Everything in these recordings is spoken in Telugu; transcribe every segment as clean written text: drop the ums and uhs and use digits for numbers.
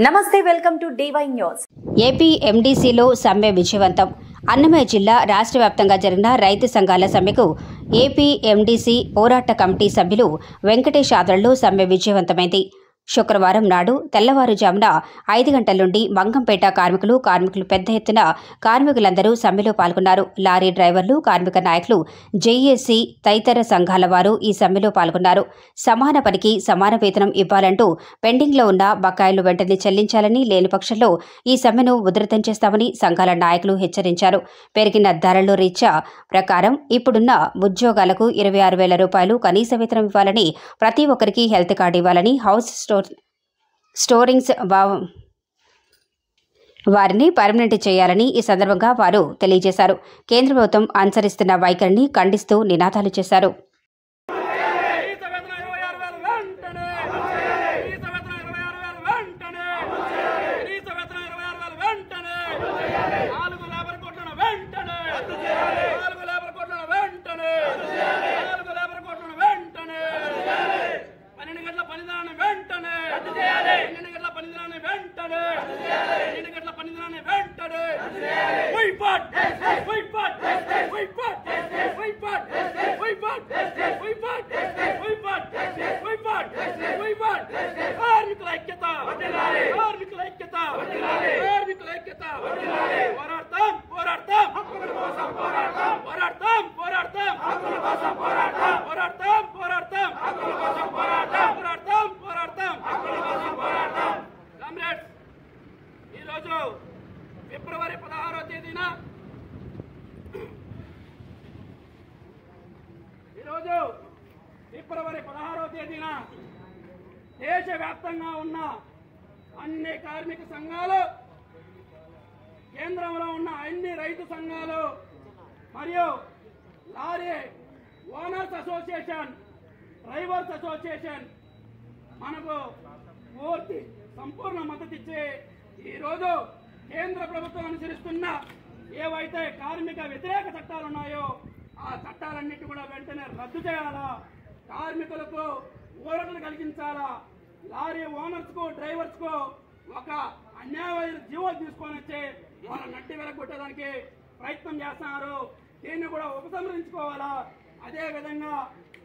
నమస్తే, welcome to DY news. AP MDCలో సమ్మె విజయవంతం. అన్నమయ్య జిల్లా రాష్ట్ర వ్యాప్తంగా జరిగిన రైతు సంఘాల సమ్మెకు ఏపీ MDC పోరాట కమిటీ సభ్యులు వెంకటేష్ ఆధ్వర్యంలో సమ్మె విజయవంతమైంది. శుక్రవారం నాడు తెల్లవారుజామున 5 గంటల నుండి మంగంపేట కార్మికులు పెద్ద ఎత్తున కార్మికులందరూ సమ్మెలో పాల్గొన్నారు. లారీ డ్రైవర్లు, కార్మిక నాయకులు, జేఏసీ తదితర సంఘాల వారు ఈ సమ్మెలో పాల్గొన్నారు. సమాన పనికి సమాన వేతనం ఇవ్వాలంటూ పెండింగ్లో ఉన్న బకాయిలు వెంటనే చెల్లించాలని, లేని పక్షంలో ఈ సమ్మెను ఉధృతం చేస్తామని సంఘాల నాయకులు హెచ్చరించారు. పెరిగిన ధరల రీత్యా ప్రకారం ఇప్పుడున్న ఉద్యోగాలకు 26,000 రూపాయలు కనీస వేతనం ఇవ్వాలని, ప్రతి ఒక్కరికి హెల్త్ కార్డు ఇవ్వాలని, హౌస్ స్టోరింగ్స్ వారిని పర్మనెంట్ చేయాలని ఈ సందర్భంగా వారు తెలియజేశారు. కేంద్ర ప్రభుత్వం అనుసరిస్తున్న వైఖరిని ఖండిస్తూ నినాదాలు చేశారు. ఫిబ్రవరి 16వ తేదీన దేశవ్యాప్తంగా ఉన్న అన్ని కార్మిక సంఘాలు, కేంద్రంలో ఉన్న అన్ని రైతు సంఘాలు మరియు lorry owners association, drivers association మనకు పూర్తి సంపూర్ణ మద్దతు ఇచ్చి ఈరోజు కేంద్ర ప్రభుత్వం అనుసరిస్తున్న ఏవైతే కార్మిక వ్యతిరేక చట్టాలు ఉన్నాయో ఆ చట్టాలన్నిటి కూడా వెంటనే రద్దు చేయాలా, కార్మికులకు ఊరటను కలిగించాలా, లారీ ఓనర్స్కు, డ్రైవర్స్కు ఒక అన్యాయమైన జీవోలు తీసుకొని వచ్చి వాళ్ళ నట్టి వెలగొట్టడానికి ప్రయత్నం చేస్తున్నారు. దీన్ని కూడా ఉపసంహరించుకోవాలా. అదేవిధంగా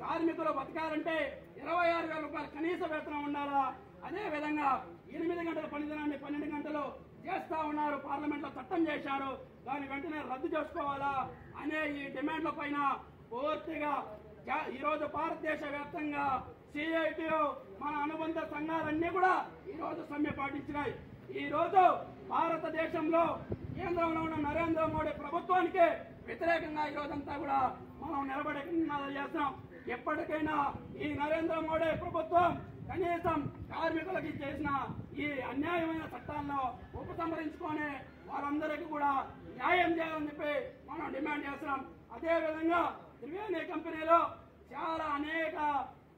కార్మికులు బతకాలంటే 26,000 రూపాయలు కనీస వేతనం ఉండాలా. అదేవిధంగా 8 గంటల పని దినాన్ని 12 గంటలు చేస్తా ఉన్నారు. పార్లమెంట్లో చట్టం చేశారు, దాన్ని వెంటనే రద్దు చేసుకోవాలా అనే ఈ డిమాండ్ల పైన పూర్తిగా ఈరోజు భారతదేశ వ్యాప్తంగా CITU మన అనుబంధ సంఘాలన్నీ కూడా ఈరోజు సమ్మె పాటించినాయి. ఈరోజు భారతదేశంలో కేంద్రంలో ఉన్న నరేంద్ర మోడీ ప్రభుత్వానికి వ్యతిరేకంగా ఈరోజంతా కూడా మనం నిలబడే నినాదాలు చేస్తున్నాం. ఎప్పటికైనా ఈ నరేంద్ర మోడీ ప్రభుత్వం కనీసం కార్మికులకి చేసిన ఈ అన్యాయమైన చట్టాలను ఉపసంహరించుకొని వారందరికీ కూడా న్యాయం చేయాలని చెప్పి మనం డిమాండ్ చేస్తున్నాం. అదేవిధంగా త్రివేణి కంపెనీలో చాలా అనేక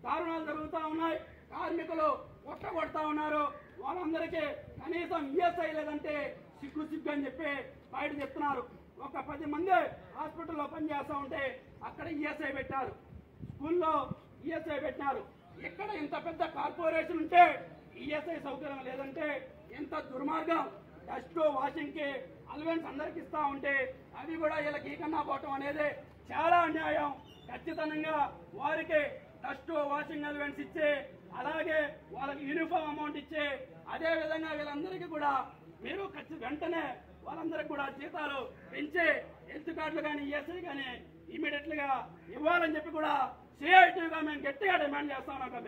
దారుణాలు జరుగుతూ ఉన్నాయి. కార్మికులు కొట్టగొడతా ఉన్నారు. వాళ్ళందరికీ కనీసం ESI లేదంటే సిగ్గు అని చెప్పి బయట చెప్తున్నారు. ఒక 10 మంది హాస్పిటల్లో పనిచేస్తూ ఉంటే అక్కడ ESI పెట్టారు, స్కూల్లో ESI పెట్టినారు. ఇక్కడ ఇంత పెద్ద కార్పొరేషన్ ఉంటే ESI సౌకర్యం లేదంటే ఎంత దుర్మార్గం. డస్ట్ వాషింగ్ కి అలవెన్స్ అందరికి ఇస్తా ఉంటే అవి కూడా వీళ్ళకి ఈకన్నా పోవటం అనేది చాలా అన్యాయం. ఖచ్చితంగా వారికి డస్ట్ వాషింగ్ అలవెన్స్ ఇచ్చే, అలాగే వాళ్ళకి యూనిఫామ్ అమౌంట్ ఇచ్చే, అదేవిధంగా వీళ్ళందరికీ కూడా మీరు వెంటనే వాళ్ళందరికీ కూడా జీతాలు పెంచి హెల్త్ కార్డులు కానీ ESI కానీ ఇమీడియట్గా ఇవ్వాలని చెప్పి కూడా CITUగా మేము గట్టిగా డిమాండ్ చేస్తా ఉన్నాం.